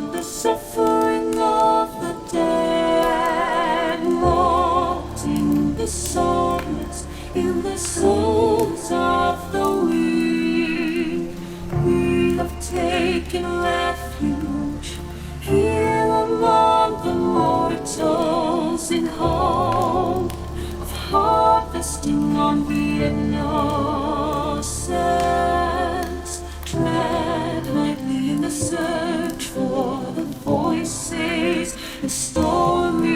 from the suffering of the dead, walked in the souls, in the souls of the weak. We have taken refuge here among the mortals in hope of harvesting on the innocent. Tread lightly in the search for the voices and stories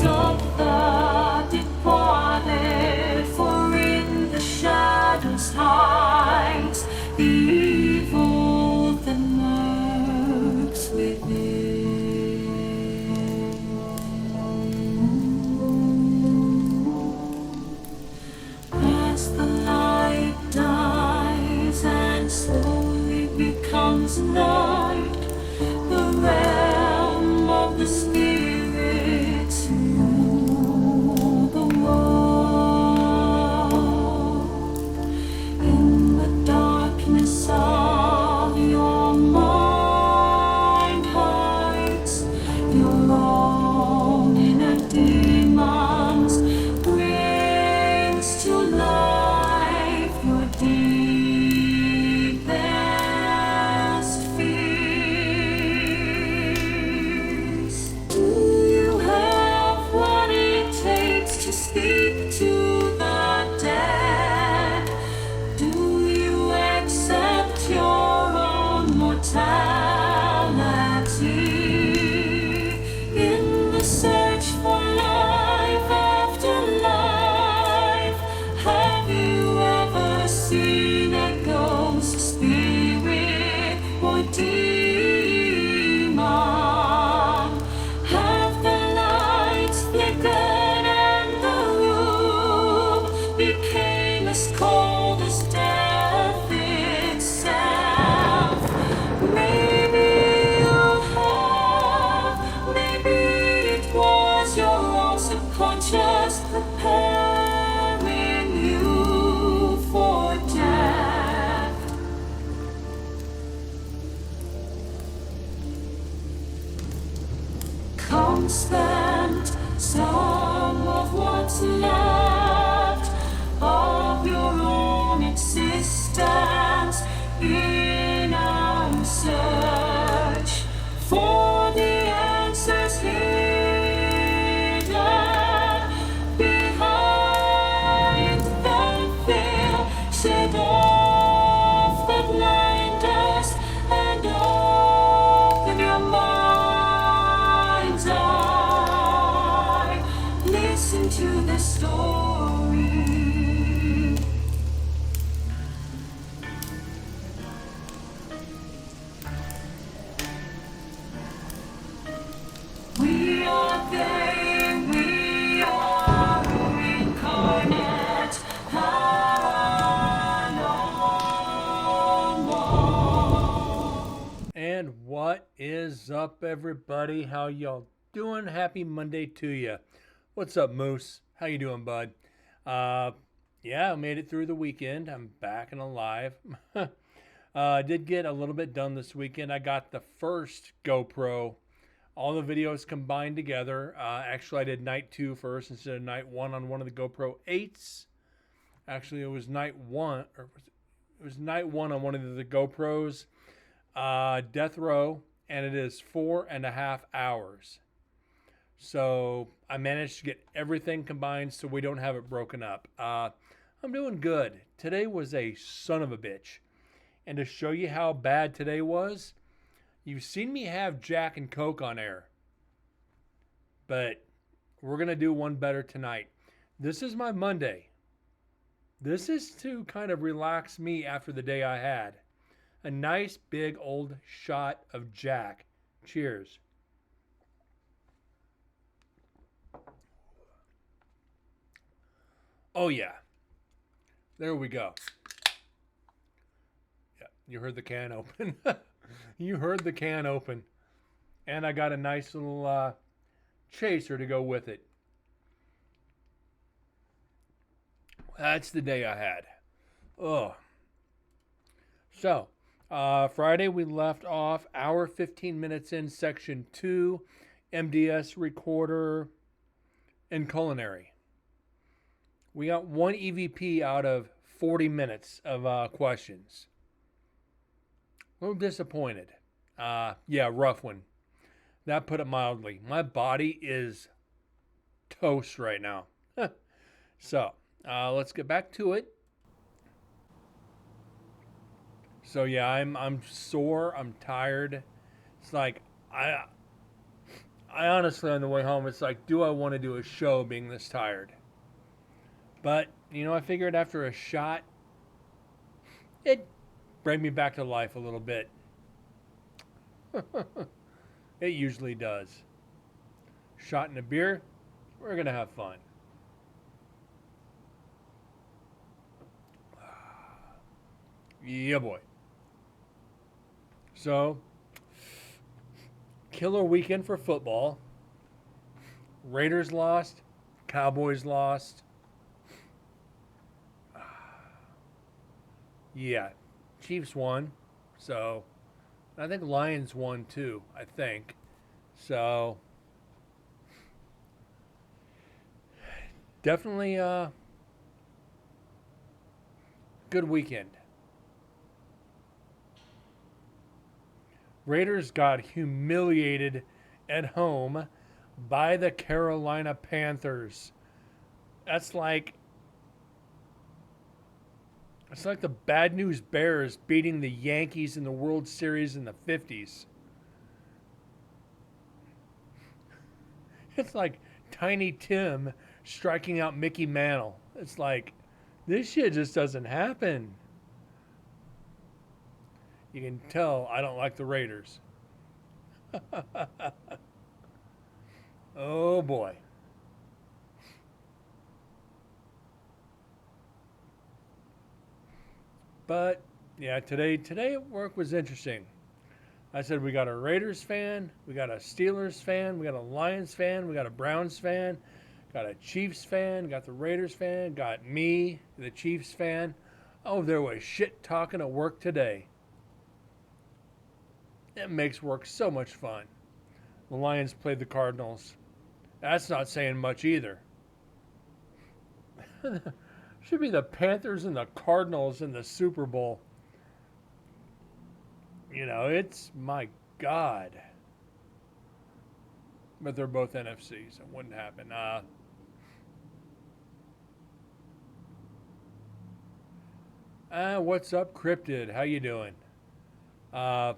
of the departed, for in the shadows hides the evil that lurks within. As the light dies and slowly becomes night, the realm of the spirits rule the world. In the darkness of your mind hides your own inner demons, brings to life your deepest fears. Do you have what it takes to speak to the dead? Do you accept your own mortality? In the search for life after life, have you ever seen a ghost, spirit, or demon? Have the lights flickered and the room became as cold as death itself? Maybe you have, maybe it was your own subconscious preparing you for death. Come spend some of what's left of your own existence in our search for the answers hidden behind the veil. Shed off the blinders and open your mind's eye. Listen to the story. We are they, we are incarnate, paranormal. And what is up, everybody? How y'all doing? Happy Monday to you. What's up, Moose? How you doing, bud? Yeah, I made it through the weekend. I'm back and alive. I did get a little bit done this weekend. I got the first GoPro, all the videos combined together. Actually, I did night 2 first instead of night 1 on one of the GoPro 8s. Actually, it was night 1, or it was night 1 on one of the GoPros. Death Row, and it is 4.5 hours. So I managed to get everything combined so we don't have it broken up. I'm doing good. Today was a son of a bitch. And to show you how bad today was, you've seen me have Jack and Coke on air. But we're going to do one better tonight. This is my Monday. This is to kind of relax me after the day I had. A nice big old shot of Jack. Cheers. Oh yeah. There we go. Yeah, you heard the can open. You heard the can open. And I got a nice little chaser to go with it. That's the day I had. Oh. So, Friday, we left off hour 15 minutes in section 2, MDS recorder and culinary. We got one EVP out of 40 minutes of questions. A little disappointed. Yeah, rough one. That put it mildly. My body is toast right now. So, let's get back to it. So yeah, I'm sore. I'm tired. It's like I honestly on the way home, it's like, do I want to do a show being this tired? But I figured after a shot, it bring me back to life a little bit. It usually does. Shot in a beer, we're gonna have fun. Yeah, boy. So, killer weekend for football. Raiders lost, Cowboys lost. Yeah, Chiefs won. So, I think Lions won too, I think. So, definitely a good weekend. Raiders got humiliated at home by the Carolina Panthers. That's like it's like the Bad News Bears beating the Yankees in the World Series in the 50s. It's like Tiny Tim striking out Mickey Mantle. It's like this shit just doesn't happen. You can tell I don't like the Raiders. Oh boy. But yeah, today at work was interesting. I said we got a Raiders fan, we got a Steelers fan, we got a Lions fan, we got a Browns fan, got a Chiefs fan, got the Raiders fan, got me, the Chiefs fan. Oh, there was shit talking at work today. It makes work so much fun. The Lions played the Cardinals. That's not saying much either. Should be the Panthers and the Cardinals in the Super Bowl. It's my God. But they're both NFCs. It wouldn't happen. What's up, Cryptid? How you doing? Uh,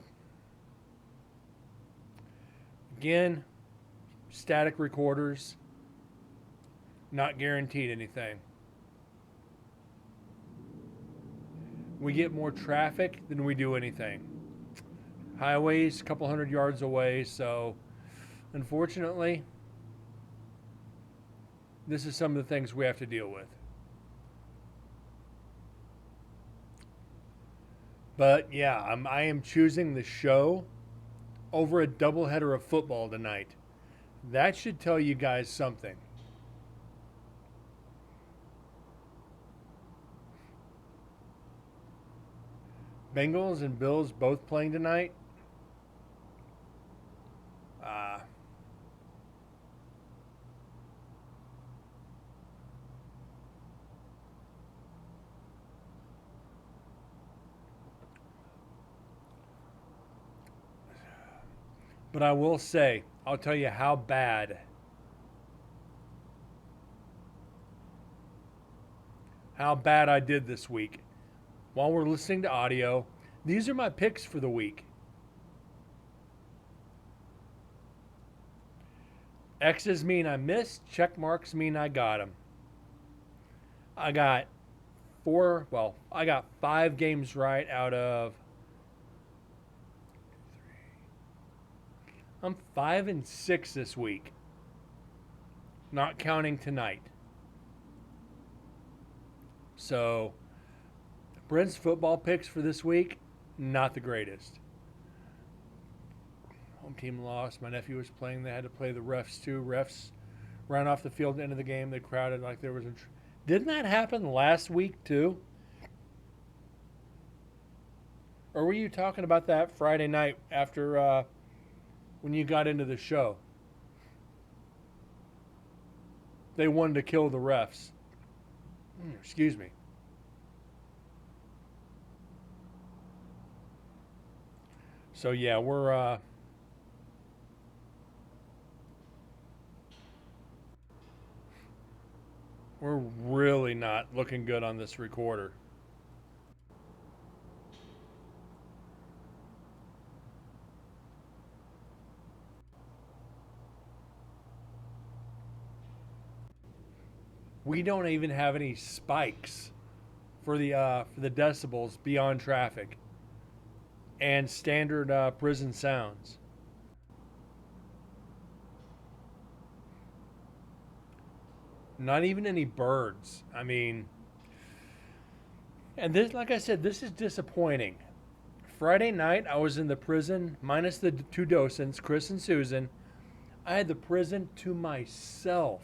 Again, static recorders. Not guaranteed anything. We get more traffic than we do anything. Highways a couple hundred yards away, so unfortunately, this is some of the things we have to deal with. But yeah, I am choosing the show over a doubleheader of football tonight. That should tell you guys something. Bengals and Bills both playing tonight. Uh, but I will say, I'll tell you how bad I did this week. While we're listening to audio, these are my picks for the week. X's mean I missed, check marks mean I got them. I got I got 5 games right out of. I'm 5-6 this week, not counting tonight. So, Brent's football picks for this week, not the greatest. Home team lost. My nephew was playing. They had to play the refs too. Refs ran off the field at the end of the game. They crowded like there was a. Didn't that happen last week too? Or were you talking about that Friday night after when you got into the show? They wanted to kill the refs. Excuse me. So yeah, we're really not looking good on this recorder. We don't even have any spikes for the decibels beyond traffic and standard prison sounds. Not even any birds. I mean, and this, like I said, this is disappointing. Friday night, I was in the prison, minus the two docents, Chris and Susan. I had the prison to myself.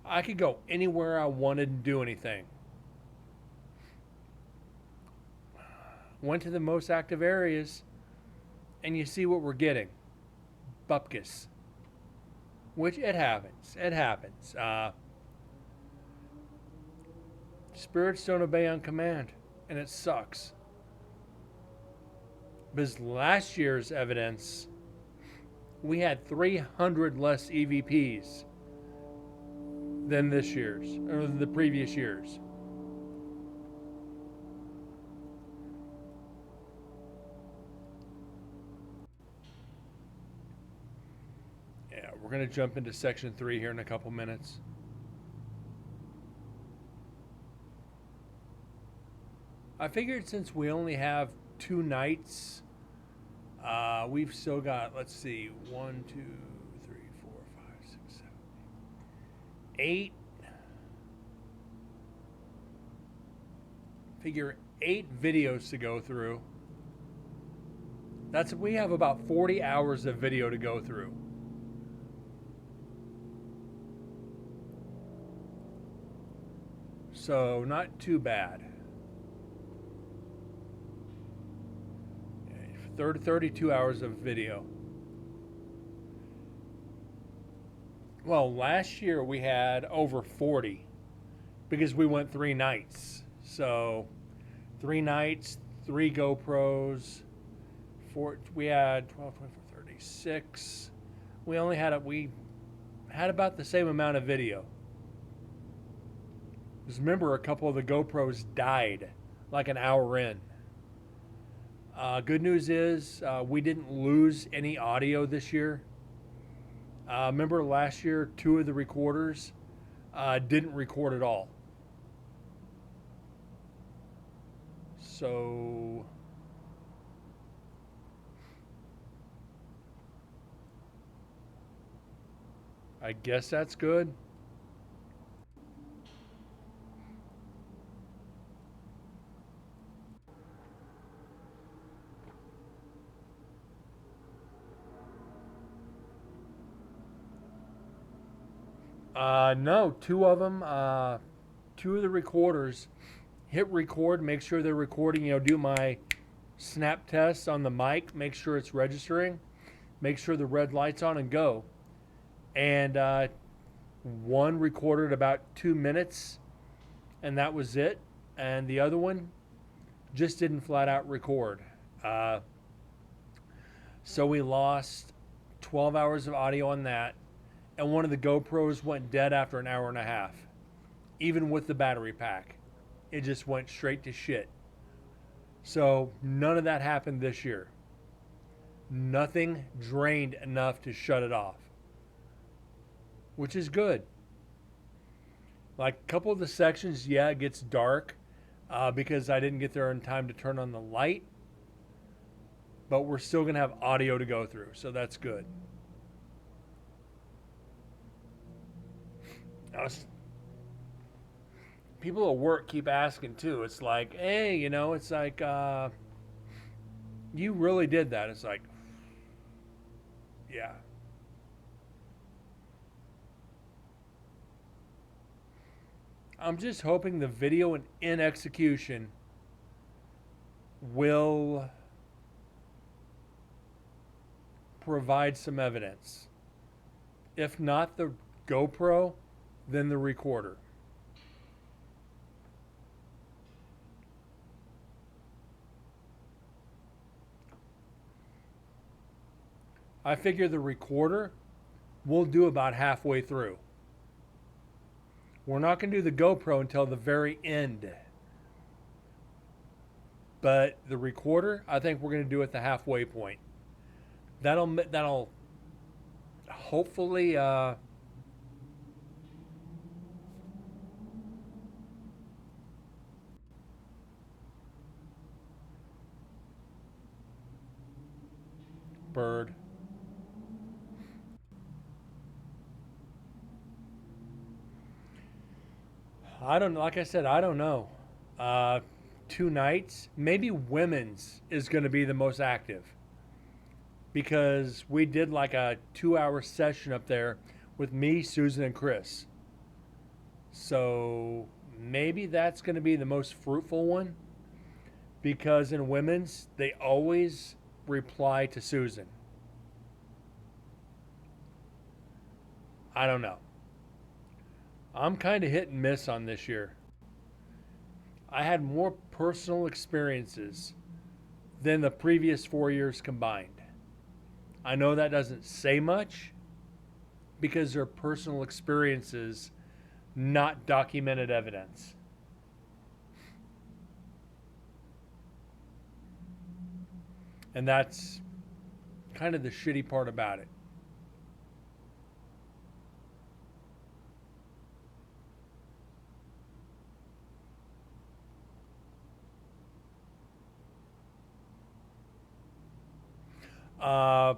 I could go anywhere I wanted and do anything. Went to the most active areas, and you see what we're getting. Bupkis. Which it happens. It happens. Spirits don't obey on command, and it sucks. Because last year's evidence, we had 300 less EVPs than this year's, or the previous years. Yeah, we're going to jump into section 3 here in a couple minutes. I figured since we only have 2 nights, we've still got, let's see, 1, 2, 3, 4, 5, 6, 7, 8. Figure 8 videos to go through. We have about 40 hours of video to go through. So not too bad. 32 hours of video. Well, last year we had over 40 because we went 3 nights. So 3 nights, 3 GoPros, 4, we had 12, 24, 36. We had about the same amount of video. Because remember, a couple of the GoPros died like an hour in. Good news is we didn't lose any audio this year. Remember last year, 2 of the recorders didn't record at all. So I guess that's good. No, 2 of them, 2 of the recorders hit record, make sure they're recording, do my snap test on the mic, make sure it's registering, make sure the red light's on and go. And 1 recorded about 2 minutes and that was it. And the other one just didn't flat out record. So we lost 12 hours of audio on that. And one of the GoPros went dead after an hour and a half. Even with the battery pack. It just went straight to shit. So none of that happened this year. Nothing drained enough to shut it off. Which is good. Like a couple of the sections, yeah, it gets dark. Because I didn't get there in time to turn on the light. But we're still going to have audio to go through. So that's good. People at work keep asking too. It's like, hey, it's like, you really did that. It's like, yeah. I'm just hoping the video in execution will provide some evidence. If not the GoPro, then the recorder. I figure the recorder we'll do about halfway through. We're not going to do the GoPro until the very end. But the recorder, I think we're going to do at the halfway point. That'll hopefully bird. I don't know. Like I said, I don't know. 2 nights, maybe women's is going to be the most active because we did like a 2 hour session up there with me, Susan, and Chris. So maybe that's going to be the most fruitful one because in women's, they always reply to Susan. I don't know. I'm kind of hit and miss on this year. I had more personal experiences than the previous 4 years combined. I know that doesn't say much because they're personal experiences, not documented evidence. And that's kind of the shitty part about it. Uh,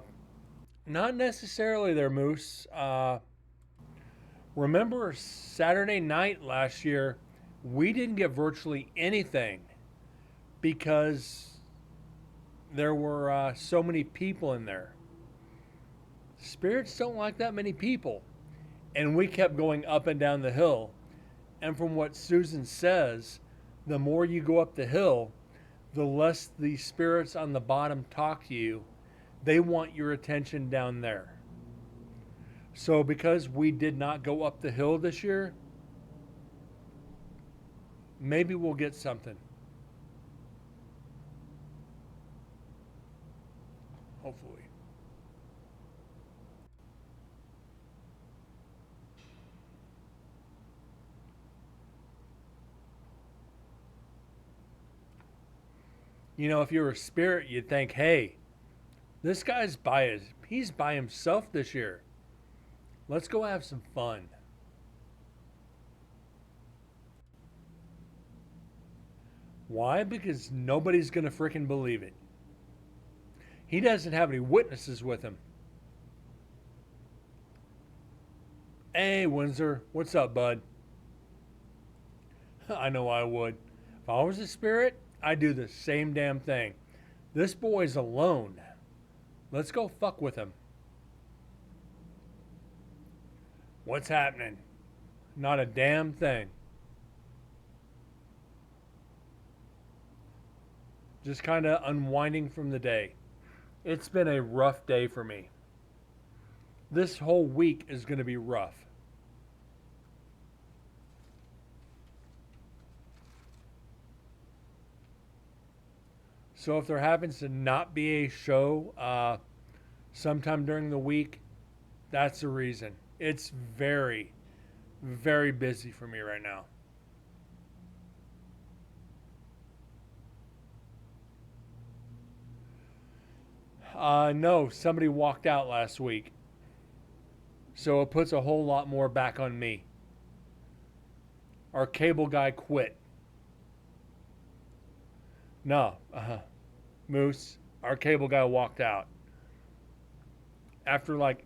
Not necessarily there, Moose. Remember Saturday night last year, we didn't get virtually anything because there were so many people in there. Spirits don't like that many people. And we kept going up and down the hill. And from what Susan says, the more you go up the hill, the less the spirits on the bottom talk to you. They want your attention down there. So because we did not go up the hill this year, maybe we'll get something. Hopefully. You know, if you're a spirit, you'd think, hey, he's by himself this year. Let's go have some fun. Why? Because nobody's going to freaking believe it. He doesn't have any witnesses with him. Hey, Windsor, what's up, bud? I know I would. If I was a spirit, I'd do the same damn thing. This boy's alone. Let's go fuck with him. What's happening? Not a damn thing. Just kind of unwinding from the day. It's been a rough day for me. This whole week is going to be rough. So if there happens to not be a show sometime during the week, that's the reason. It's very, very busy for me right now. No, somebody walked out last week. So it puts a whole lot more back on me. Our cable guy quit. No, Moose, our cable guy walked out. After like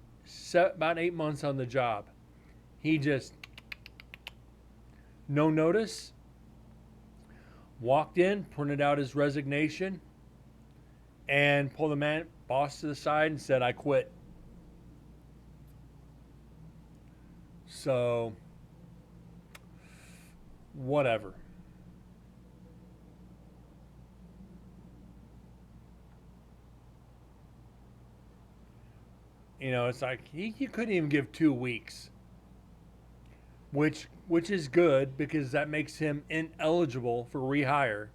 about 8 months on the job, he just, no notice, walked in, printed out his resignation, and pulled the boss to the side and said, I quit. So, whatever. It's like he couldn't even give 2 weeks, which is good because that makes him ineligible for rehire.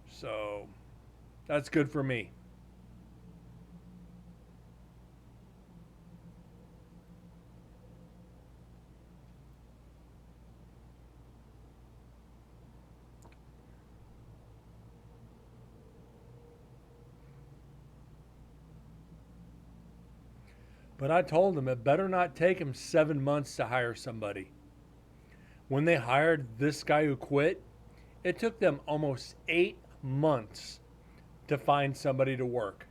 So that's good for me. But I told him it better not take him 7 months to hire somebody. When they hired this guy who quit, it took them almost 8 months to find somebody to work.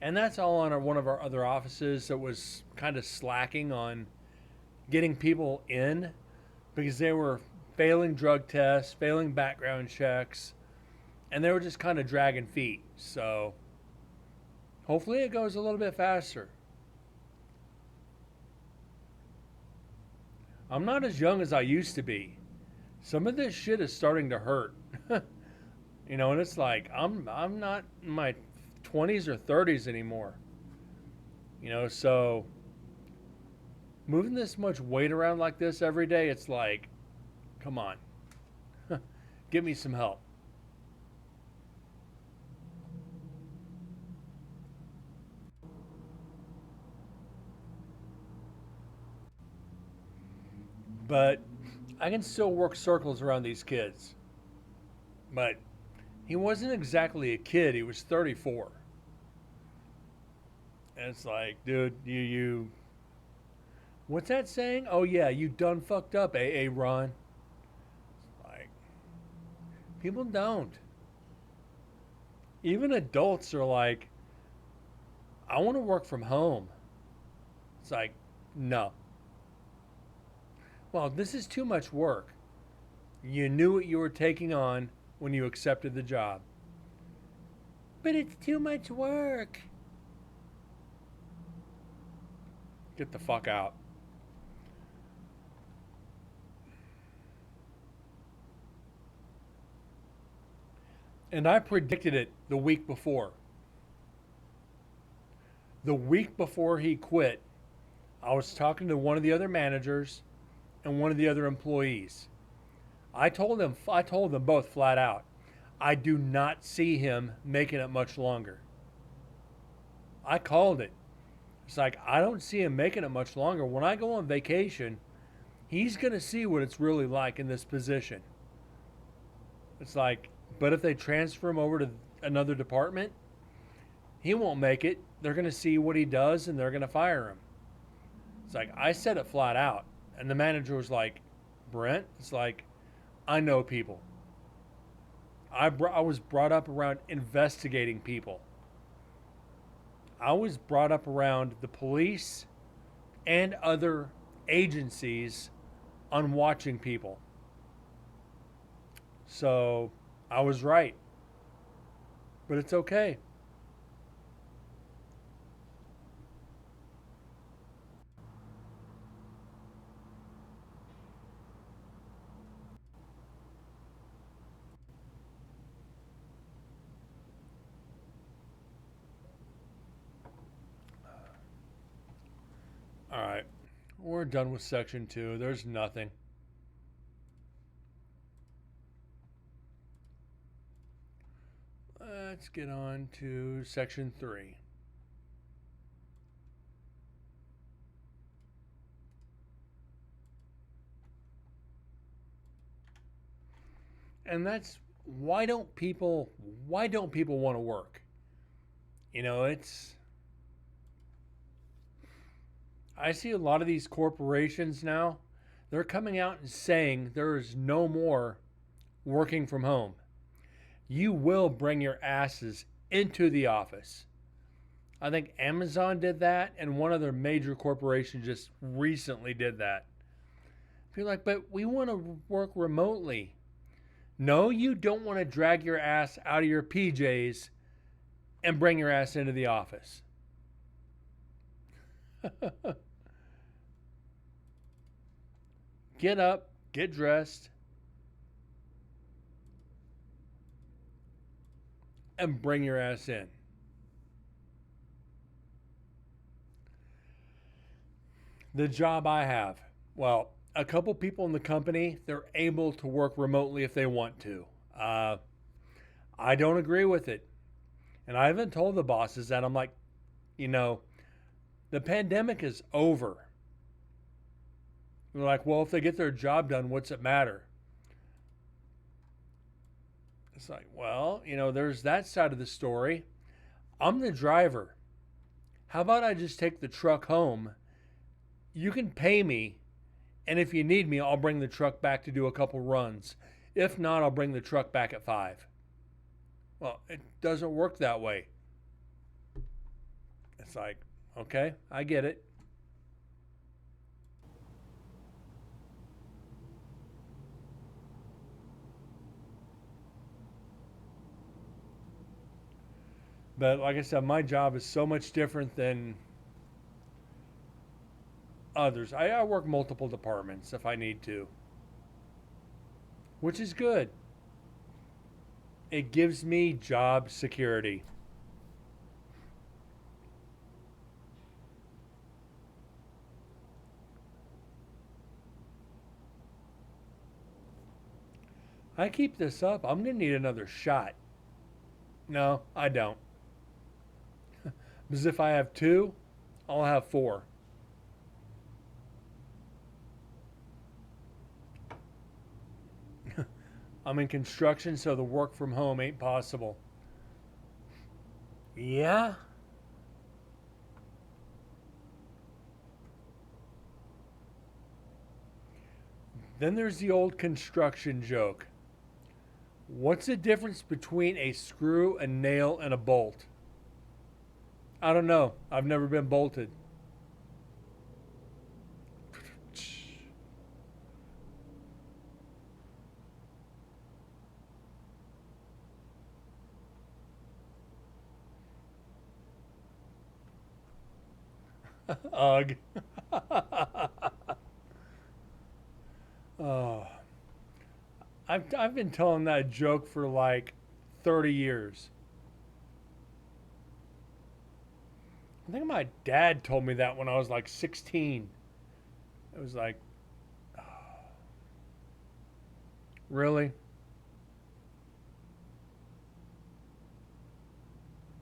And that's all on one of our other offices that was kind of slacking on getting people in because they were failing drug tests, failing background checks, and they were just kind of dragging feet. So hopefully it goes a little bit faster. I'm not as young as I used to be. Some of this shit is starting to hurt. And it's like I'm not in my 20s or 30s anymore. So moving this much weight around like this every day, it's like, come on. Give me some help. But I can still work circles around these kids. But he wasn't exactly a kid, he was 34. And it's like, dude, you what's that saying? Oh yeah, you done fucked up, AA Ron. Like, people don't. Even adults are like, I want to work from home. It's like, no. Well, this is too much work. You knew what you were taking on when you accepted the job. But it's too much work. Get the fuck out. And I predicted it the week before. The week before he quit, I was talking to one of the other managers and one of the other employees. I told them both flat out, I do not see him making it much longer. I called it. It's like I don't see him making it much longer. When I go on vacation, he's going to see what it's really like in this position. It's like, but if they transfer him over to another department, he won't make it. They're going to see what he does and they're going to fire him. It's like, I said it flat out. And the manager was like, Brent, it's like, I know people. I was brought up around investigating people. I was brought up around the police and other agencies on watching people. So I was right. But it's okay. All right. We're done with section 2. There's nothing. Let's get on to section 3. And that's why don't people want to work? It's I see a lot of these corporations now, they're coming out and saying there is no more working from home. You will bring your asses into the office. I think Amazon did that, and one other major corporation just recently did that. You're like, but we want to work remotely. No, you don't want to drag your ass out of your PJs and bring your ass into the office. Get up, get dressed, and bring your ass in. The job I have, well, a couple people in the company, they're able to work remotely if they want to. I don't agree with it. And I haven't told the bosses that. I'm like, you know, the pandemic is over. They're like, well, if they get their job done, what's it matter? It's like, well, there's that side of the story. I'm the driver. How about I just take the truck home? You can pay me, and if you need me, I'll bring the truck back to do a couple runs. If not, I'll bring the truck back at 5. Well, it doesn't work that way. It's like, okay, I get it. But like I said, my job is so much different than others. I work multiple departments if I need to, which is good. It gives me job security. I keep this up, I'm going to need another shot. No, I don't. Because if I have 2, I'll have 4. I'm in construction, so the work from home ain't possible. Yeah? Then there's the old construction joke. What's the difference between a screw, a nail, and a bolt? I don't know. I've never been bolted. Ugh. Oh. I've been telling that joke for like 30 years. I think my dad told me that when I was like 16. It was like, oh, really?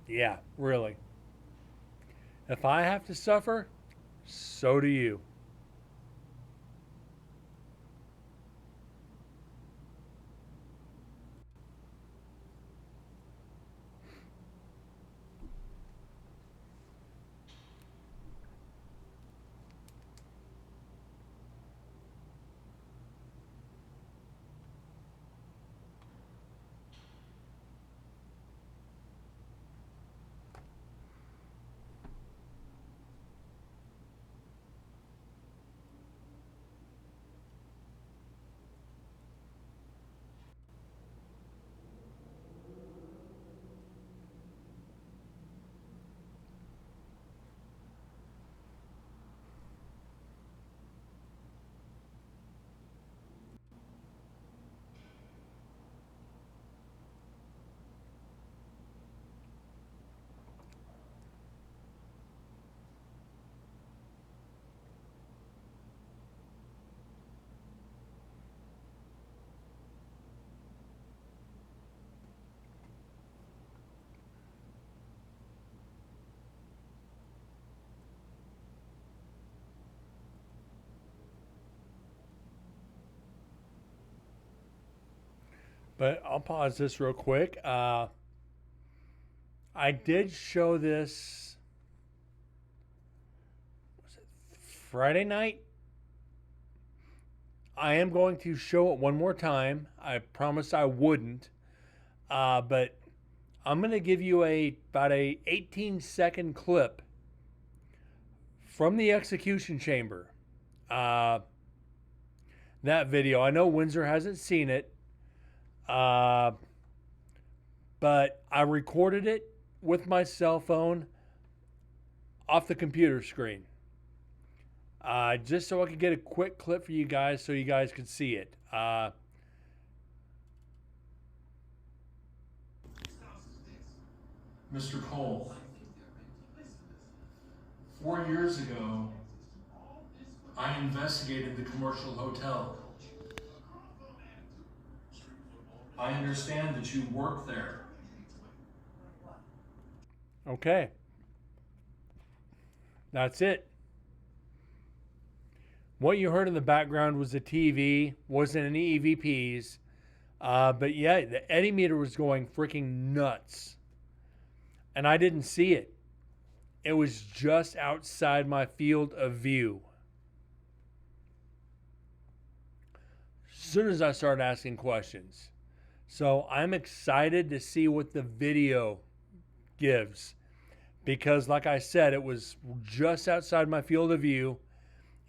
Yeah, really. If I have to suffer, so do you. But I'll pause this real quick. I did show this, was it Friday night? I am going to show it one more time. I promised I wouldn't. But I'm going to give you about a 18-second clip from the execution chamber. That video. I know Windsor hasn't seen it. But I recorded it with my cell phone off the computer screen. Just so I could get a quick clip for you guys so you guys could see it. Mr. Cole, 4 years ago, I investigated the commercial hotel. I understand that you work there. Okay. That's it. What you heard in the background was the TV, wasn't any EVPs. But yeah, the Eddy meter was going freaking nuts. And I didn't see it. It was just outside my field of view. As soon as I started asking questions. So I'm excited to see what the video gives. Because like I said, it was just outside my field of view.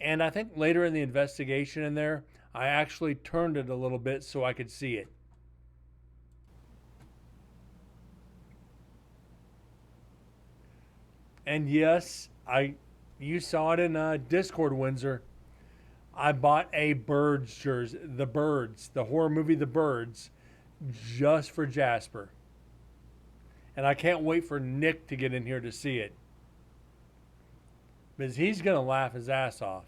And I think later in the investigation in there, I actually turned it a little bit so I could see it. And yes, you saw it in Discord, Windsor. I bought a Birds jersey, The Birds, the horror movie The Birds, just for Jasper. And I can't wait for Nick to get in here to see it. Because he's going to laugh his ass off.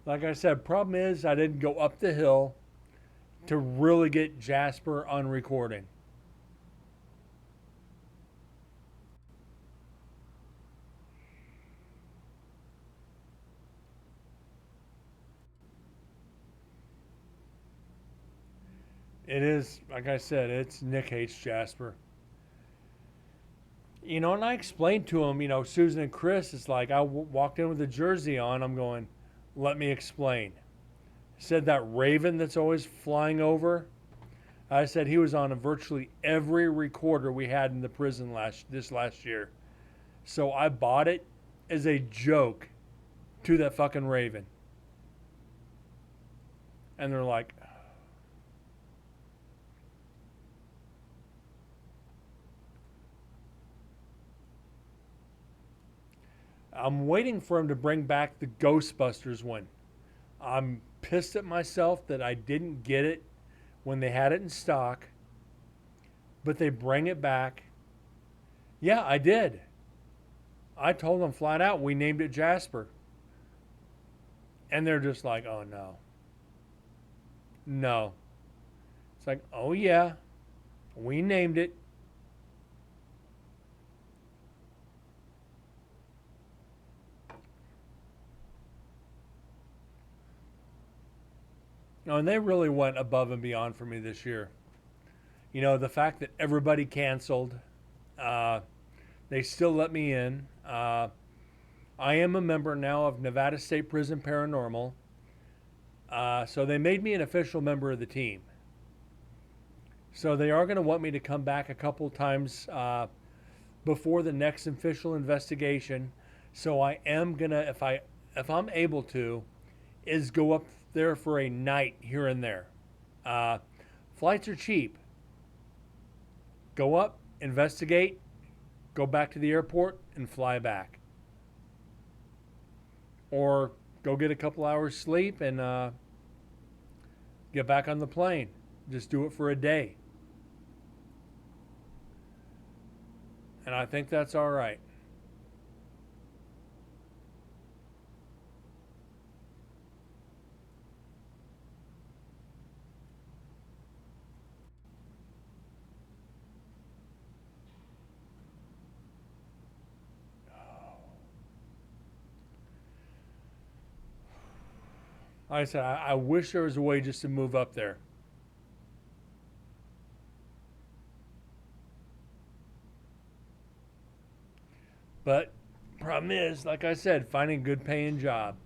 Like I said, problem is I didn't go up the hill to really get Jasper on recording. It is, like I said, it's Nick hates Jasper. You know, and I explained to him, Susan and Chris, it's like I walked in with a jersey on. I'm going, let me explain. Said that raven that's always flying over, I said he was on virtually every recorder we had in the prison this last year. So I bought it as a joke to that fucking raven. And they're like, I'm waiting for him to bring back the Ghostbusters one. I'm pissed at myself that I didn't get it when they had it in stock, but they bring it back. Yeah, I did. I told them flat out we named it Jasper. And they're just like, oh no. No. It's like, oh yeah, we named it. And they really went above and beyond for me this year. The fact that everybody canceled, they still let me in. I am a member now of Nevada State Prison Paranormal. So they made me an official member of the team. So they are going to want me to come back a couple times before the next official investigation. So I am going to, if I'm able to, is go up there for a night here and there. Flights are cheap. Go up, investigate, go back to the airport, and fly back. Or go get a couple hours sleep and get back on the plane. Just do it for a day. And I think that's all right. Like I said, I wish there was a way just to move up there. But problem is, like I said, finding a good paying job.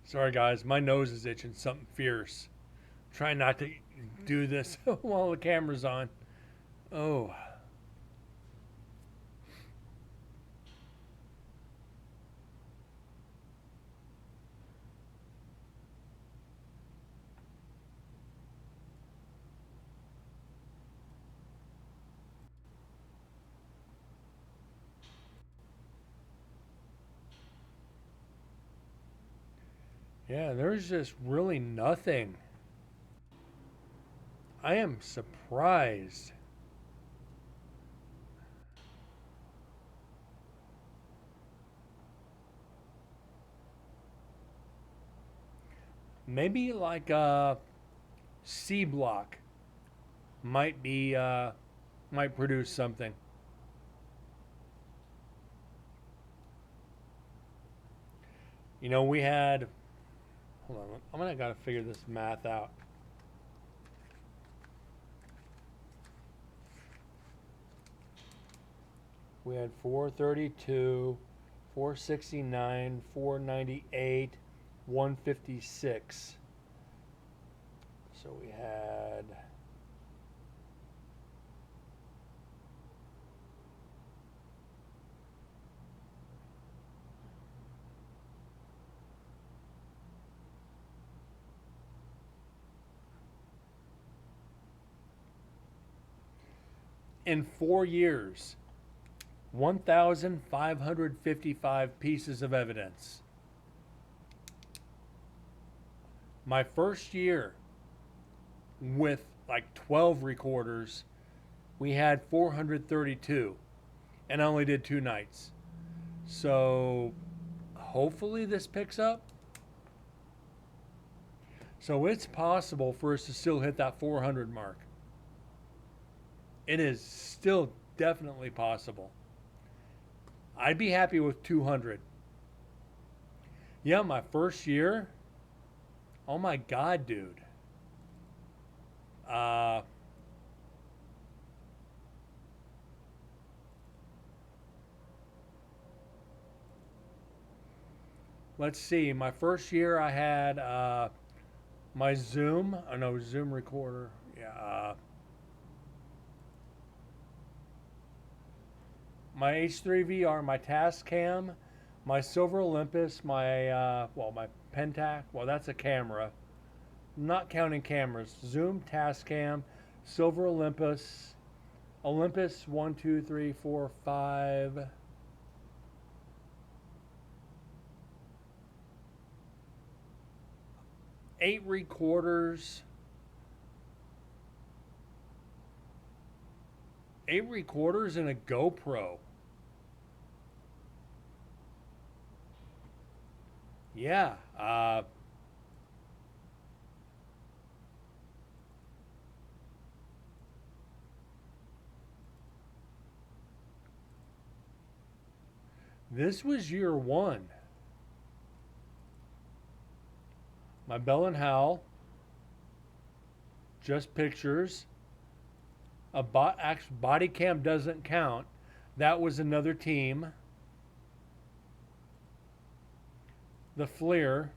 Sorry guys, my nose is itching something fierce. Try not to do this while the camera's on. Oh, yeah, there's just really nothing. I am surprised. Maybe like C block might be might produce something. You know, we had hold on, I'm gonna gotta figure this math out. We had 432, 469, 498, 156. So we had in 4 years 1,555 pieces of evidence. My first year with like 12 recorders, we had 432 and I only did 2 nights. So hopefully this picks up. So it's possible for us to still hit that 400 mark. It is still definitely possible. I'd be happy with 200. Yeah, my first year. Oh my God, dude. Uh, let's see. My first year, I had my Zoom. Oh no, Zoom recorder. Yeah. My H3VR, my Tascam, my Silver Olympus, my my Pentax. Well, that's a camera. Not counting cameras. Zoom, Tascam, Silver Olympus, Olympus 1, 2, 3, 4, 5. 8 recorders. 8 recorders and a GoPro. Yeah. This was year one. My Bell and Howell, just pictures. Body cam doesn't count. That was another team. The FLIR,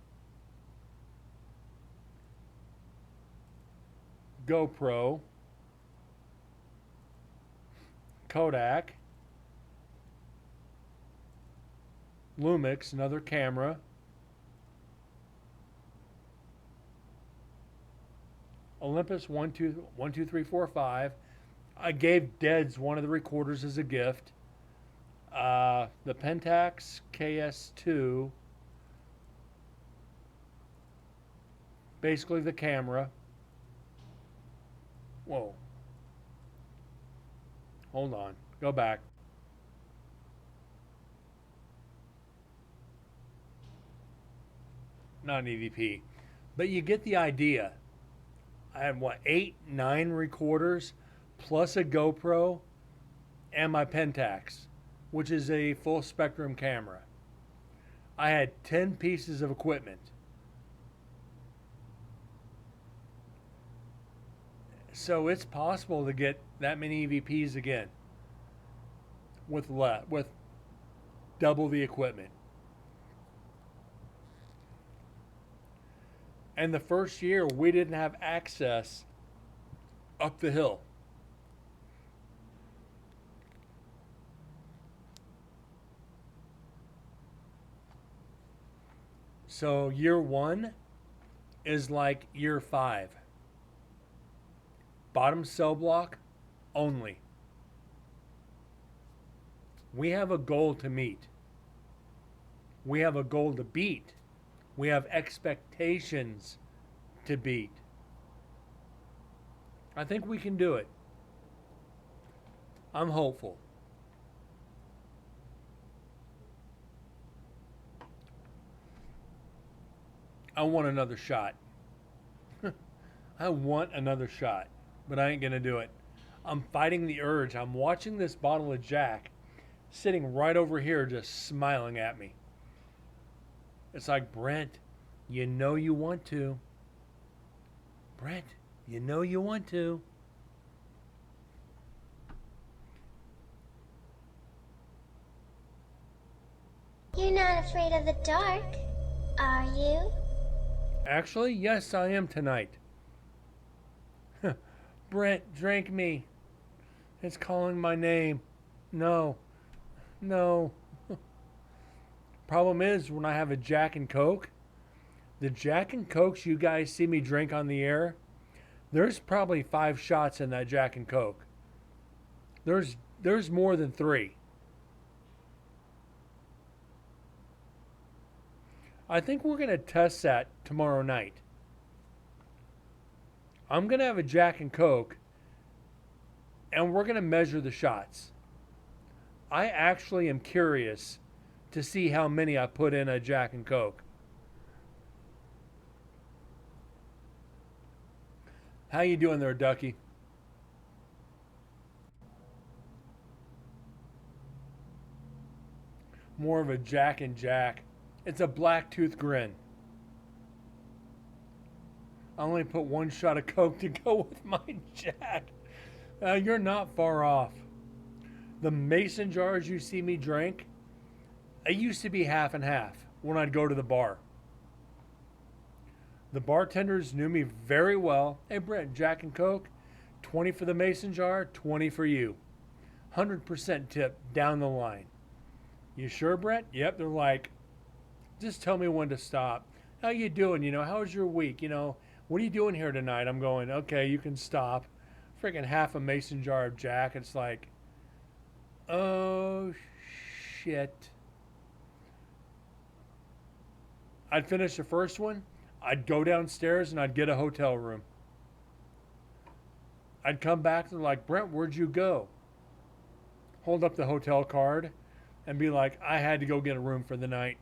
GoPro, Kodak, Lumix, another camera, Olympus 1, 2, 1, 2, 3, 4, 5. I gave Deads one of the recorders as a gift. The Pentax KS2, basically the camera. Whoa. Hold on. Go back. Not an EVP. But you get the idea. I had what, 8, 9 recorders plus a GoPro and my Pentax, which is a full spectrum camera. I had 10 pieces of equipment. So it's possible to get that many EVPs again with double the equipment. And the first year we didn't have access up the hill. So year one is like year five. Bottom cell block only. We have a goal to meet. We have a goal to beat. We have expectations to beat. I think we can do it. I'm hopeful. I want another shot. I want another shot, but I ain't going to do it. I'm fighting the urge. I'm watching this bottle of Jack sitting right over here just smiling at me. It's like, Brent, you know you want to. Brent, you know you want to. You're not afraid of the dark, are you? Actually, yes, I am tonight. Brent, drink me. It's calling my name. No, no. Problem is, when I have a Jack and Coke, the Jack and Cokes you guys see me drink on the air, there's probably 5 shots in that Jack and Coke. There's more than 3. I think we're going to test that tomorrow night. I'm going to have a Jack and Coke, and we're going to measure the shots. I actually am curious to see how many I put in a Jack and Coke. How you doing there, Ducky? More of a Jack and Jack. It's a black tooth grin. I only put 1 shot of Coke to go with my Jack. You're not far off. The mason jars you see me drink, it used to be half and half when I'd go to the bar. The bartenders knew me very well. Hey, Brent, Jack and Coke, 20 for the mason jar, 20 for you. 100% tip down the line. You sure, Brent? Yep, they're like, just tell me when to stop. How you doing? How's your week? What are you doing here tonight? I'm going, okay, you can stop. Freaking half a mason jar of Jack. It's like, oh, shit. I'd finish the first one. I'd go downstairs and I'd get a hotel room. I'd come back and they're like, Brent, where'd you go? Hold up the hotel card and be like, I had to go get a room for the night.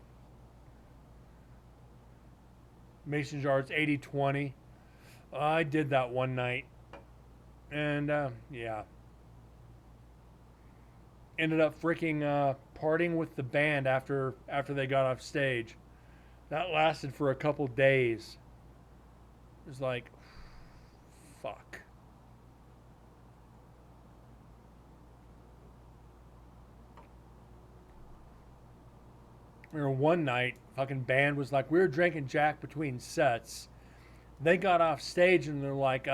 Mason jars 80-20. I did that one night. And, yeah. Ended up freaking partying with the band after they got off stage. That lasted for a couple days. It was like, fuck. Remember one night, fucking band was like, we were drinking Jack between sets. They got off stage and they're like,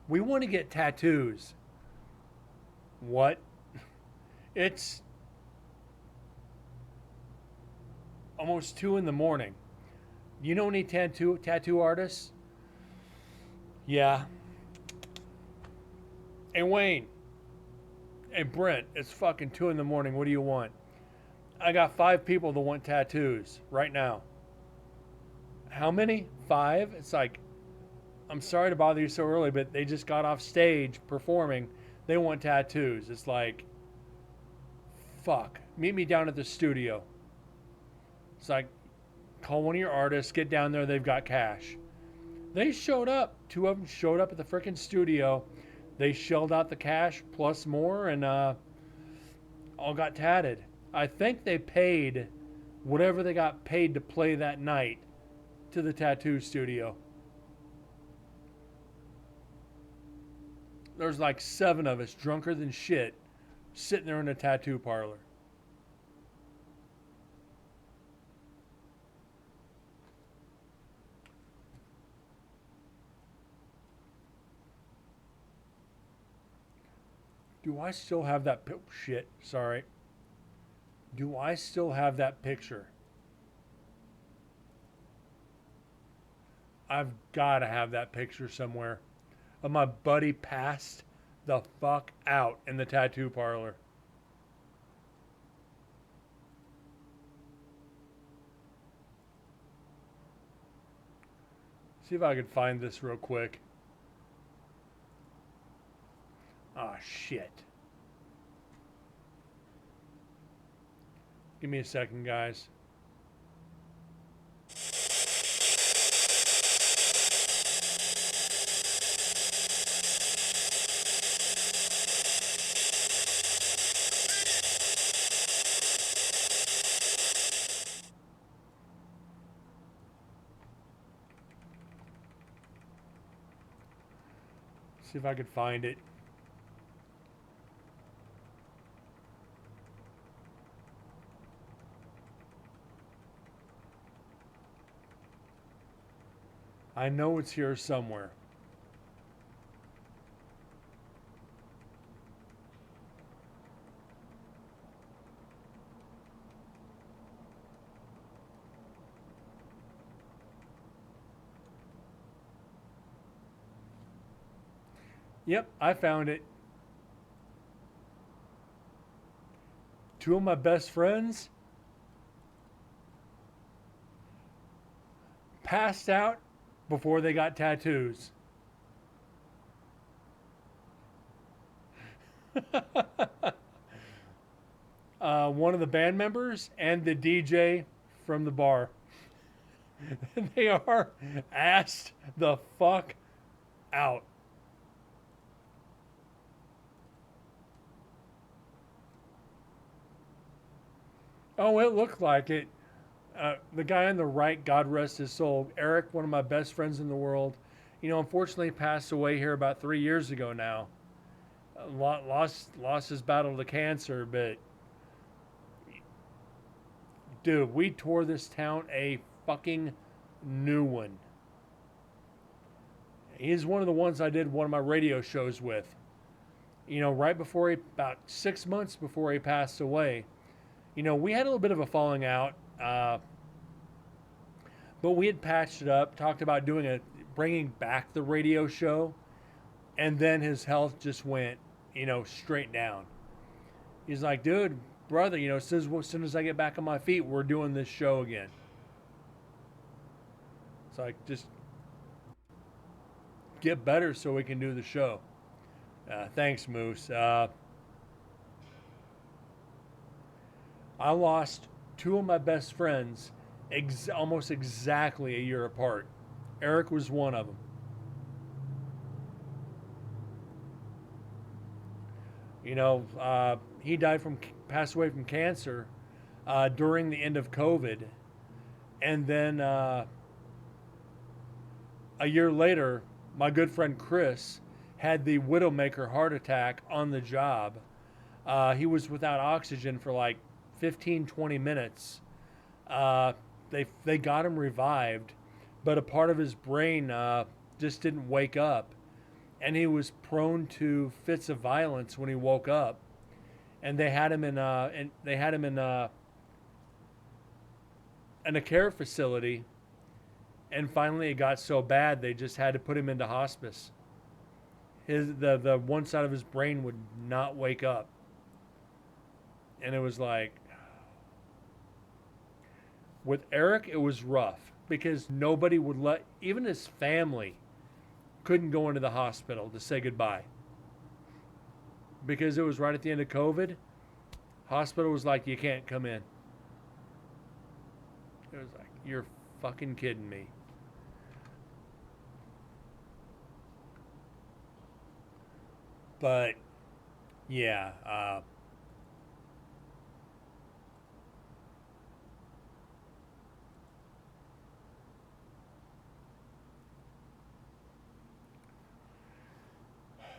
we want to get tattoos. What? It's almost 2 in the morning. You know any tattoo artists? Yeah. Hey, Wayne. Hey, Brent. It's fucking 2 in the morning. What do you want? I got 5 people that want tattoos right now. How many? 5? It's like, I'm sorry to bother you so early, but they just got off stage performing. They want tattoos. It's like, fuck. Meet me down at the studio. It's like, call one of your artists, get down there, they've got cash. They showed up. 2 of them showed up at the freaking studio. They shelled out the cash plus more and all got tatted. I think they paid whatever they got paid to play that night to the tattoo studio. There's like 7 of us, drunker than shit, sitting there in a tattoo parlor. Do I still have that shit? Sorry. Do I still have that picture? I've got to have that picture somewhere of my buddy passed the fuck out in the tattoo parlor. See if I can find this real quick. Ah, shit. Give me a second, guys. See if I could find it. I know it's here somewhere. Yep, I found it. Two of my best friends passed out before they got tattoos. One of the band members and the DJ from the bar. They are assed the fuck out. Oh, it looked like it. The guy on the right, God rest his soul, Eric, one of my best friends in the world, unfortunately passed away here about 3 years ago now. Lost his battle to cancer, but dude, we tore this town a fucking new one. He's one of the ones I did one of my radio shows with. Right before about 6 months before he passed away. We had a little bit of a falling out, but we had patched it up, talked about bringing back the radio show, and then his health just went, straight down. He's like, dude, brother, as soon as I get back on my feet, we're doing this show again. It's like, just get better so we can do the show. Thanks, Moose. I lost two of my best friends almost exactly a year apart. Eric was one of them. He passed away from cancer during the end of COVID. And then a year later, my good friend Chris had the Widowmaker heart attack on the job. He was without oxygen for like 15, 20 minutes. They got him revived, but a part of his brain just didn't wake up. And he was prone to fits of violence when he woke up. And they had him in a care facility. And finally it got so bad they just had to put him into hospice. The one side of his brain would not wake up. And it was like, with Eric, it was rough because nobody would even his family couldn't go into the hospital to say goodbye. Because it was right at the end of COVID. Hospital was like, you can't come in. It was like, you're fucking kidding me. But, yeah,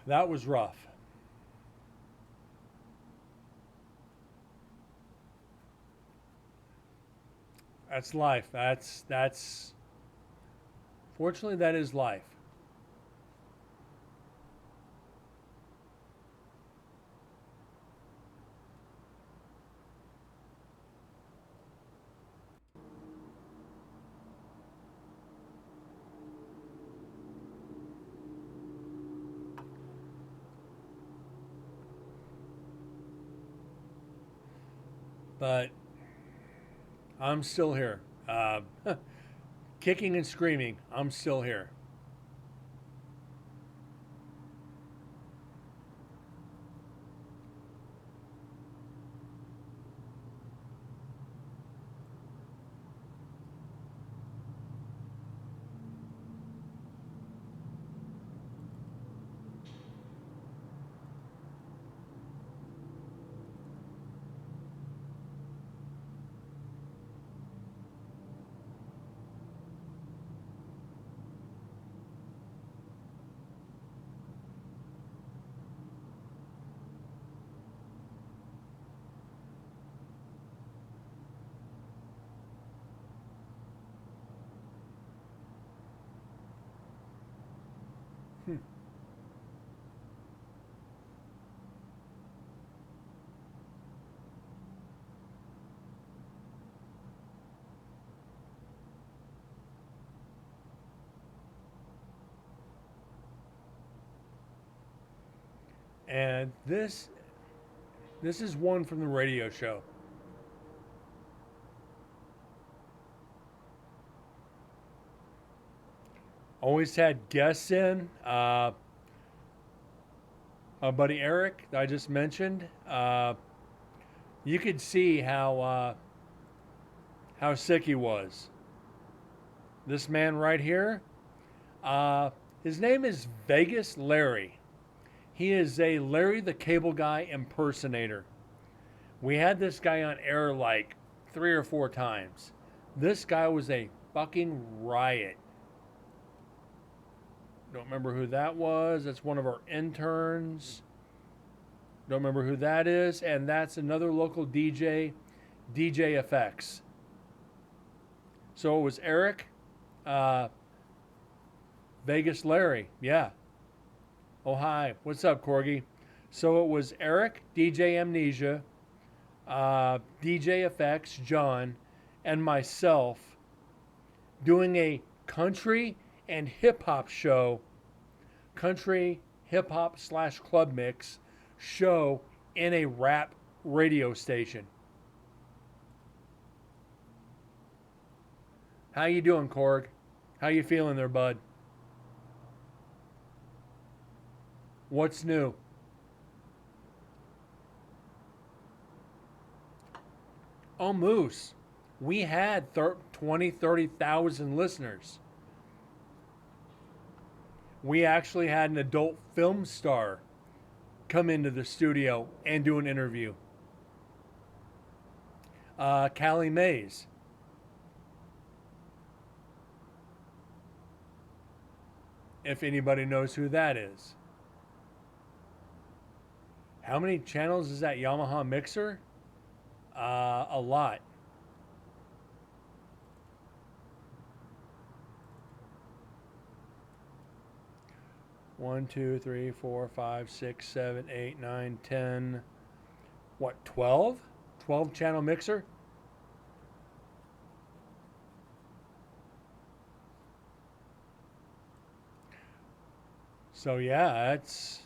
that was rough. That's life. That's fortunately that is life. but I'm still here. Kicking and screaming, I'm still here. And this is one from the radio show. Always had guests in. My buddy Eric, that I just mentioned. You could see how sick he was. This man right here, his name is Vegas Larry. He is a Larry the Cable Guy impersonator. We had this guy on air like 3 or 4 times. This guy was a fucking riot. Don't remember who that was. That's one of our interns. Don't remember who that is. And that's another local DJ, DJ FX. So it was Eric, Vegas Larry. Yeah. Oh, hi. What's up, Corgi? So it was Eric, DJ Amnesia, DJ FX, John, and myself doing a country and hip hop show, country, hip hop / club mix show in a rap radio station. How you doing, Korg? How you feeling there, bud? What's new? Oh, Moose. We had 20, 30,000 listeners. We actually had an adult film star come into the studio and do an interview. Callie Mays. If anybody knows who that is. How many channels is that Yamaha mixer? A lot. One, two, three, 4, 5, 6, 7, 8, 9, 10. What, 12? 12 channel mixer? So yeah, that's...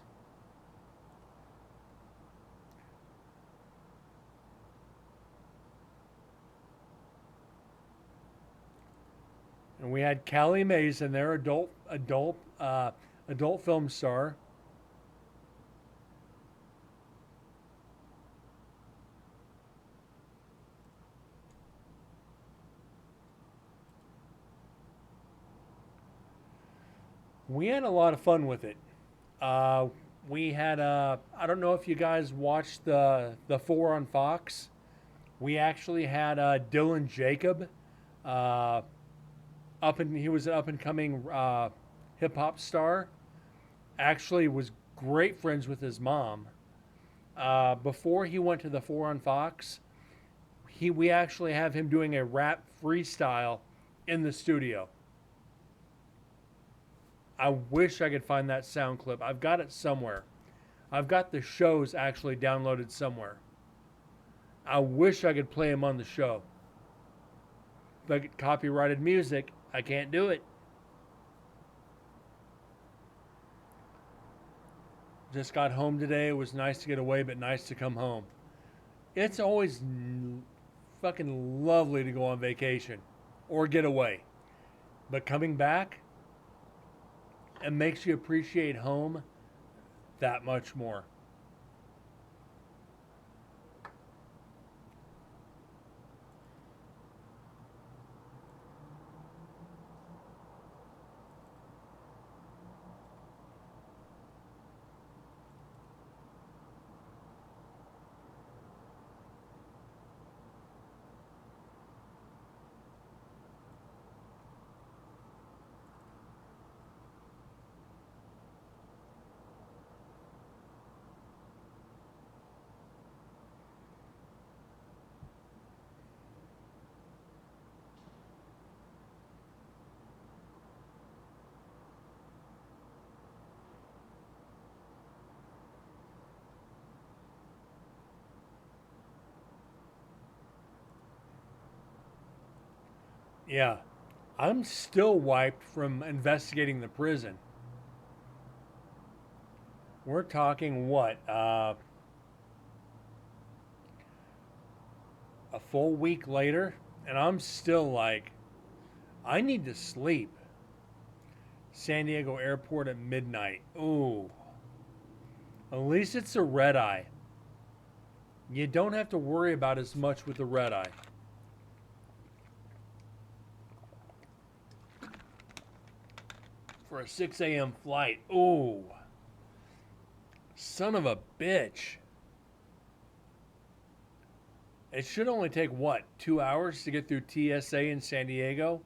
And we had Callie Mays in there, adult film star. We had a lot of fun with it. We had I don't know if you guys watched the 4 on Fox. We actually had Dylan Jacob. He was an up and coming hip hop star. Actually, was great friends with his mom. Before he went to the 4 on Fox, we actually have him doing a rap freestyle in the studio. I wish I could find that sound clip. I've got it somewhere. I've got the shows actually downloaded somewhere. I wish I could play him on the show. If I get copyrighted music, I can't do it. Just got home today. It was nice to get away, but nice to come home. It's always fucking lovely to go on vacation or get away. But coming back, it makes you appreciate home that much more. Yeah, I'm still wiped from investigating the prison. We're talking what? A full week later, and I'm still like, I need to sleep. San Diego Airport at midnight. Ooh. At least it's a red eye. You don't have to worry about as much with the red eye. For a 6 a.m. flight. Ooh. Son of a bitch. It should only take, what, 2 hours to get through TSA in San Diego?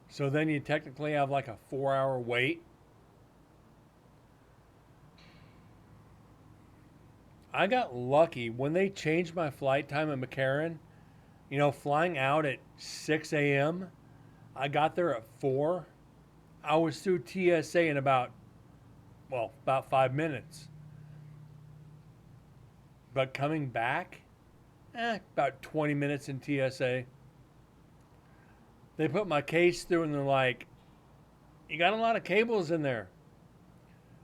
So then you technically have like a 4-hour wait. I got lucky when they changed my flight time at McCarran. You know, flying out at 6 a.m., I got there at 4. I was through TSA in about 5 minutes. But coming back, about 20 minutes in TSA. They put my case through and they're like, you got a lot of cables in there.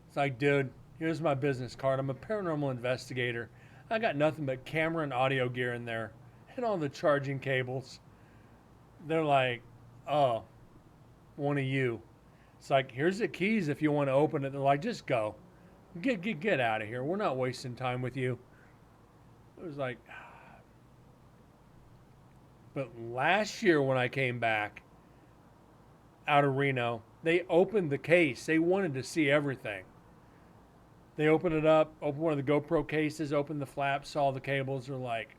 It's like, dude, here's my business card. I'm a paranormal investigator. I got nothing but camera and audio gear in there and all the charging cables. They're like, oh, one of you. It's like, here's the keys if you want to open it. They're like, just go. Get out of here. We're not wasting time with you. It was like, but last year when I came back out of Reno, they opened the case. They wanted to see everything. They opened it up, opened one of the GoPro cases, opened the flaps, saw the cables. They're like,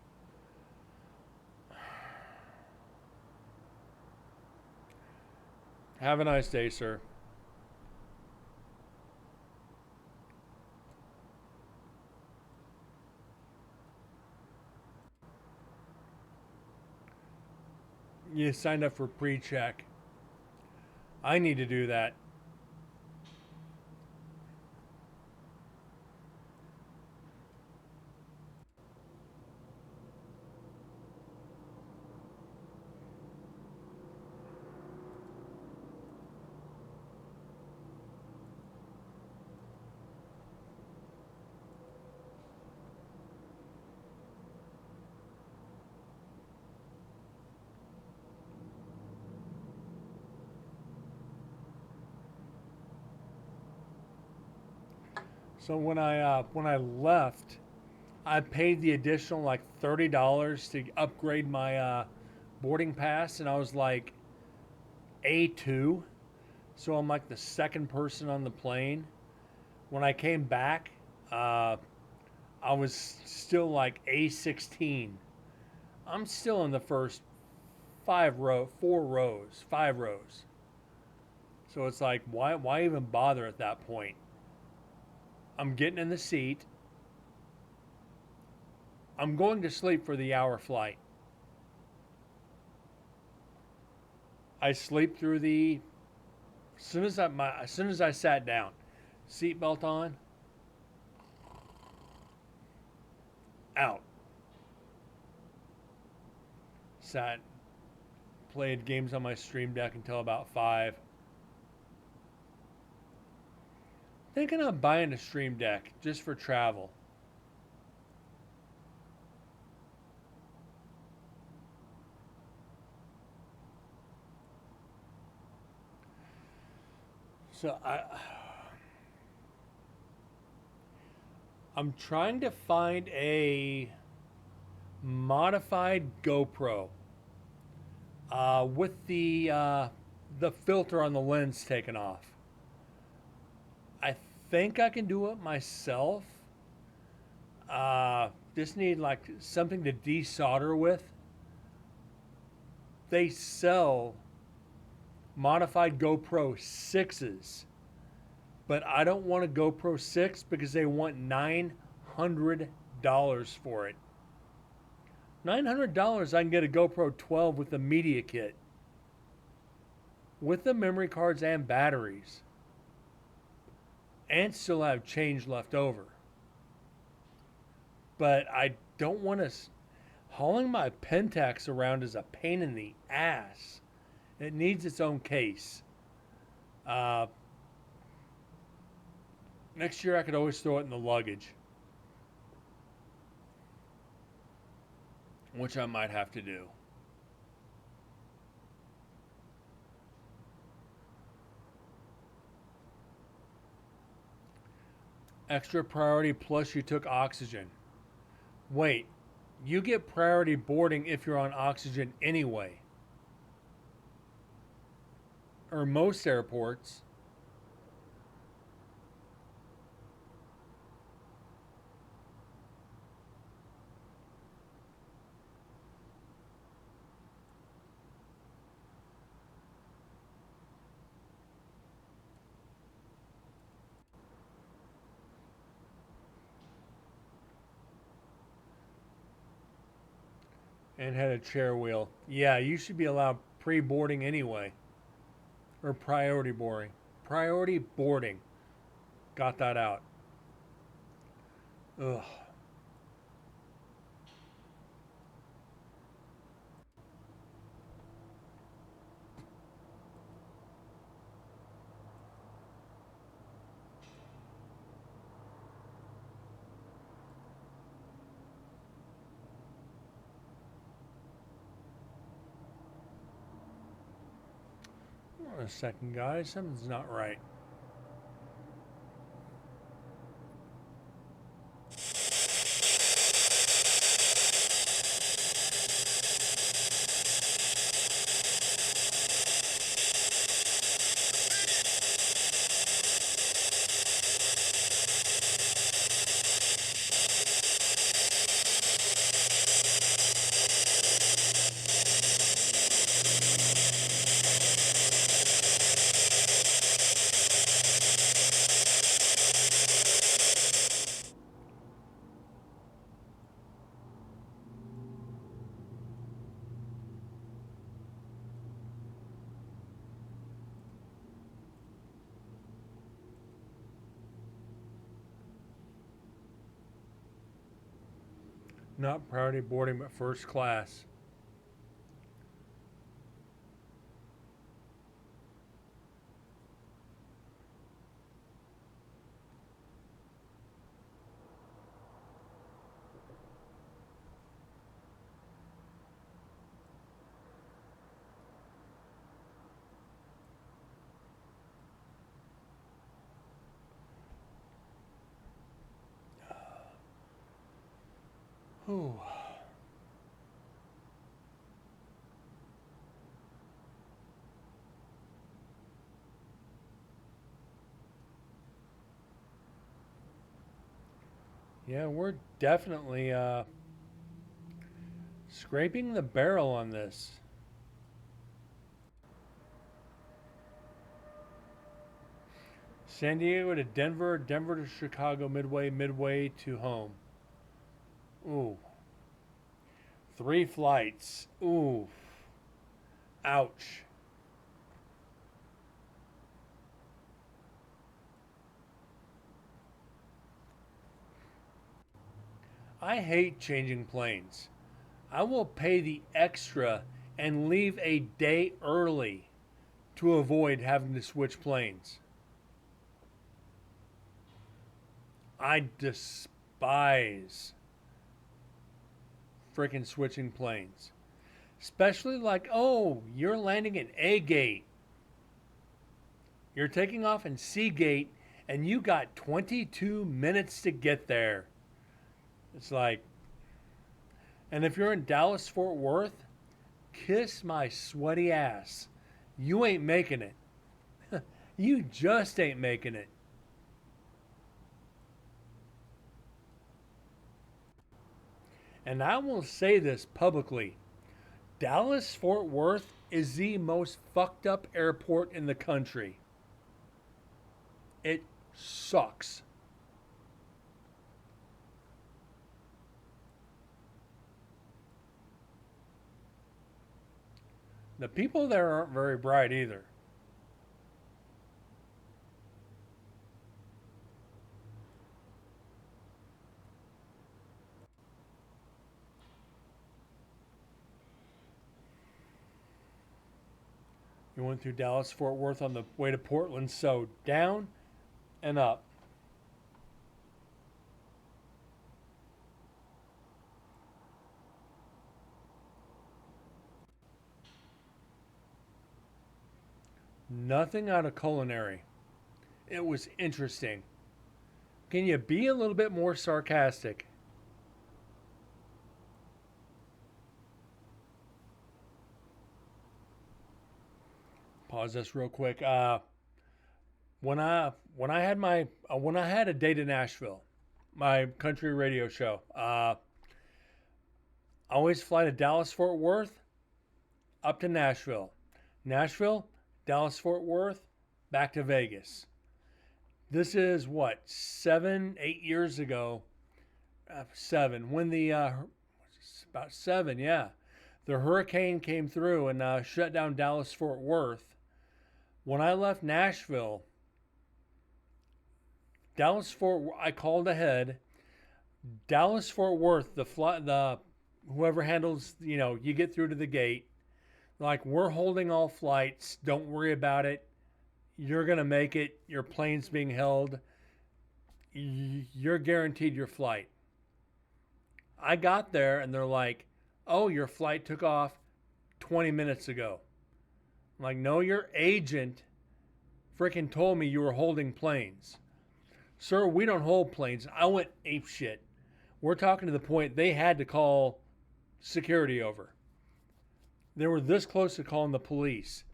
have a nice day, sir. You signed up for pre-check. I need to do that. So when I left, I paid the additional like $30 to upgrade my boarding pass, and I was like A2, so I'm like the second person on the plane. When I came back, I was still like A16. I'm still in the first 4 rows, 5 rows. So it's like, why even bother at that point? I'm getting in the seat. I'm going to sleep for the hour flight. I sleep through as soon as I sat down, seatbelt on, out. Sat, played games on my stream deck until about 5. Thinking of buying a Stream Deck just for travel. So I'm trying to find a modified GoPro with the filter on the lens taken off. I think I can do it myself. Just need like something to desolder with. They sell modified GoPro 6s, but I don't want a GoPro 6 because they want $900 for it. $900 I can get a GoPro 12 with the media kit, with the memory cards and batteries, and still have change left over. But I don't want to. Hauling my Pentax around is a pain in the ass. It needs its own case. Next year I could always throw it in the luggage, which I might have to do. Extra priority plus you took oxygen. Wait, you get priority boarding if you're on oxygen anyway. Or most airports. And had a chair wheel. Yeah, you should be allowed pre-boarding anyway. Or priority boarding. Priority boarding. Got that out. Ugh. Hold on a second, guys. Something's not right. Not priority boarding, but first class. Whew. Yeah, we're definitely scraping the barrel on this. San Diego to Denver, Denver to Chicago, Midway, Midway to home. Ooh. 3 flights. Ooh. Ouch. I hate changing planes. I will pay the extra and leave a day early to avoid having to switch planes. I despise freaking switching planes. Especially like, oh, you're landing at A gate. You're taking off in C gate and you got 22 minutes to get there. It's like, and if you're in Dallas Fort Worth, kiss my sweaty ass. You ain't making it. You just ain't making it. And I will say this publicly. Dallas Fort Worth is the most fucked up airport in the country. It sucks. The people there aren't very bright either. You went through Dallas Fort Worth on the way to Portland, so down and up. Nothing out of culinary. It was interesting. Can you be a little bit more sarcastic? Pause this real quick. When I had a date in Nashville, my country radio show, I always fly to Dallas Fort Worth, up to Nashville, Nashville, Dallas Fort Worth, back to Vegas. This is what 7, 8 years ago. 7 when the about 7, yeah, the hurricane came through and shut down Dallas Fort Worth. When I left Nashville, I called ahead. Dallas Fort Worth, the whoever handles, you get through to the gate. Like, we're holding all flights. Don't worry about it. You're gonna make it. Your plane's being held. You're guaranteed your flight. I got there and they're like, "Oh, your flight took off 20 minutes ago." I'm like, "No, your agent freaking told me you were holding planes." "Sir, we don't hold planes." I went ape shit. We're talking to the point they had to call security over. They were this close to calling the police.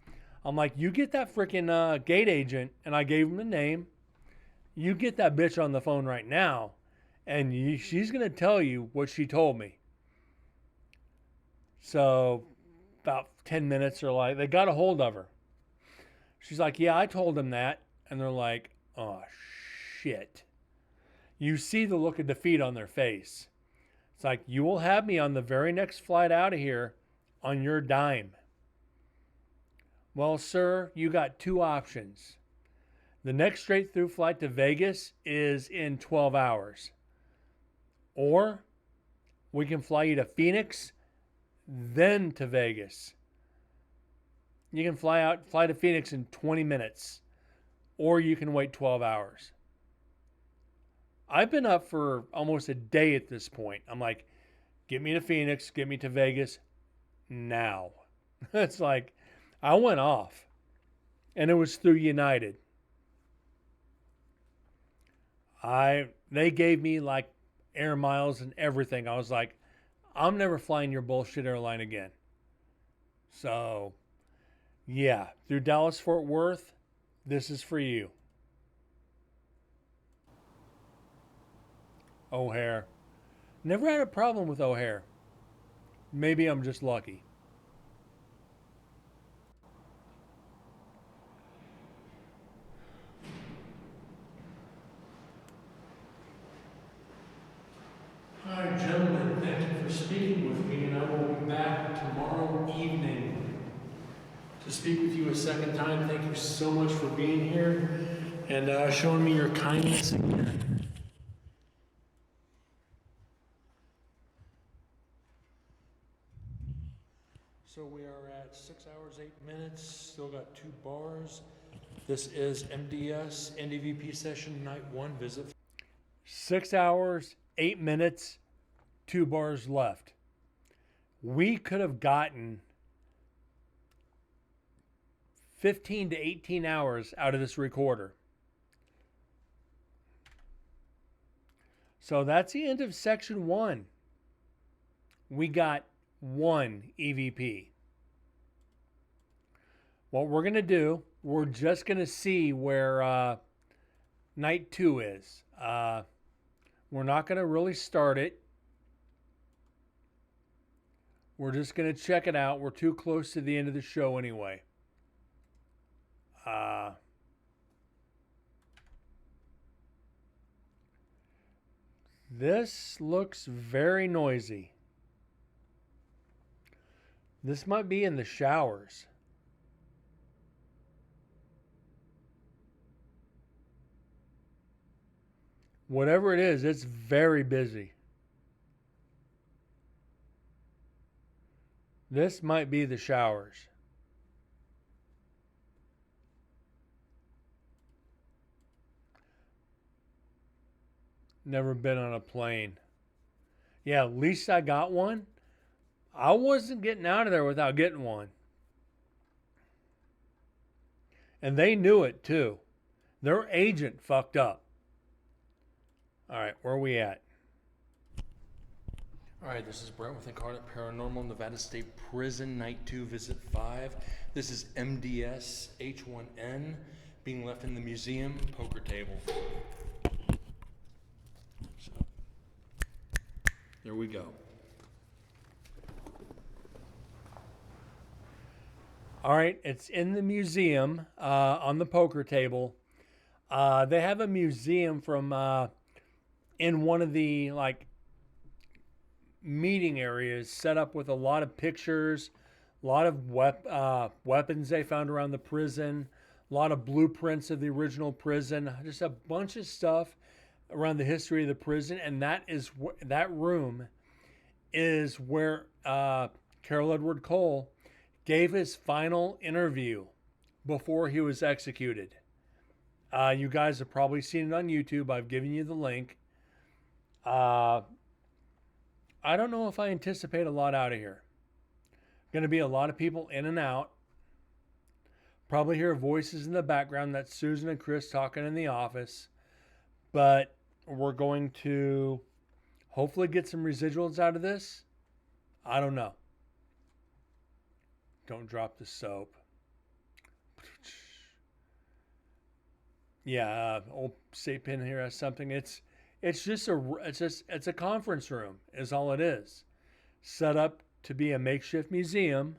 I'm like, "You get that freaking gate agent," and I gave him a name. "You get that bitch on the phone right now, and she's going to tell you what she told me." So about 10 minutes or like, they got a hold of her. She's like, "Yeah, I told him that." And they're like, "Oh, shit." You see the look of defeat on their face. It's like, "You will have me on the very next flight out of here on your dime." "Well, sir, you got two options. The next straight through flight to Vegas is in 12 hours. Or we can fly you to Phoenix, then to Vegas. You can fly to Phoenix in 20 minutes. Or you can wait 12 hours. I've been up for almost a day at this point. I'm like, "Get me to Phoenix, get me to Vegas now." It's like, I went off. And it was through United. They gave me like air miles and everything. I was like, "I'm never flying your bullshit airline again." So, yeah, through Dallas Fort Worth, this is for you. O'Hare. Never had a problem with O'Hare. Maybe I'm just lucky. Hi, gentlemen. Thank you for speaking with me, and I will be back tomorrow evening to speak with you a second time. Thank you so much for being here and showing me your kindness again. So we are at 6 hours, 8 minutes. Still got 2 bars. This is MDS NDVP session night 1 visit. 6 hours, 8 minutes, 2 bars left. We could have gotten 15 to 18 hours out of this recorder. So that's the end of section 1. We got 1 EVP. What we're going to do, we're just going to see where night 2 is. We're not going to really start it. We're just going to check it out. We're too close to the end of the show anyway. This looks very noisy. This might be in the showers. Whatever it is, it's very busy. This might be the showers. Never been on a plane. Yeah, at least I got one. I wasn't getting out of there without getting one. And they knew it too. Their agent fucked up. All right, where are we at? All right, this is Brent with Incarnate Paranormal, Nevada State Prison, Night 2, Visit 5. This is MDS H1N being left in the museum poker table. So, there we go. All right, it's in the museum on the poker table. They have a museum from in one of the meeting areas set up with a lot of pictures, a lot of weapons they found around the prison, a lot of blueprints of the original prison, just a bunch of stuff around the history of the prison. And that room is where Carroll Edward Cole gave his final interview before he was executed. You guys have probably seen it on YouTube. I've given you the link. I don't know if I anticipate a lot out of here. Going to be a lot of people in and out. Probably hear voices in the background. That's Susan and Chris talking in the office. But we're going to hopefully get some residuals out of this. I don't know. Don't drop the soap. Yeah, old Sapin here has something. It's a conference room is all it is. Set up to be a makeshift museum.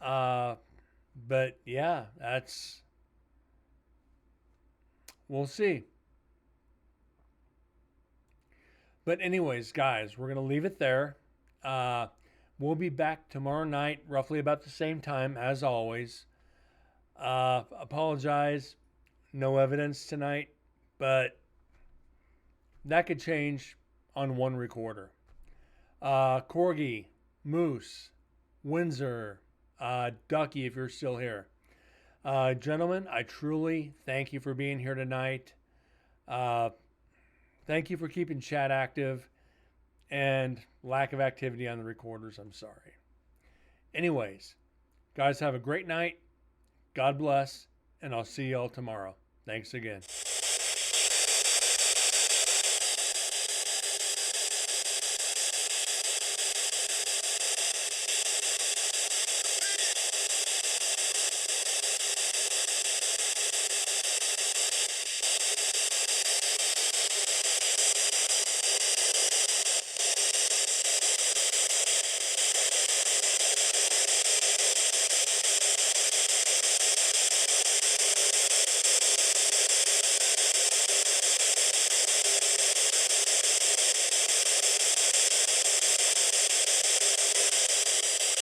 But yeah, we'll see. But anyways, guys, we're going to leave it there. We'll be back tomorrow night, roughly about the same time as always. Apologize. No evidence tonight, but that could change on one recorder. Corgi, Moose, Windsor, Ducky, if you're still here. Gentlemen, I truly thank you for being here tonight. Thank you for keeping chat active and lack of activity on the recorders. I'm sorry. Anyways, guys, have a great night. God bless, and I'll see y'all tomorrow. Thanks again.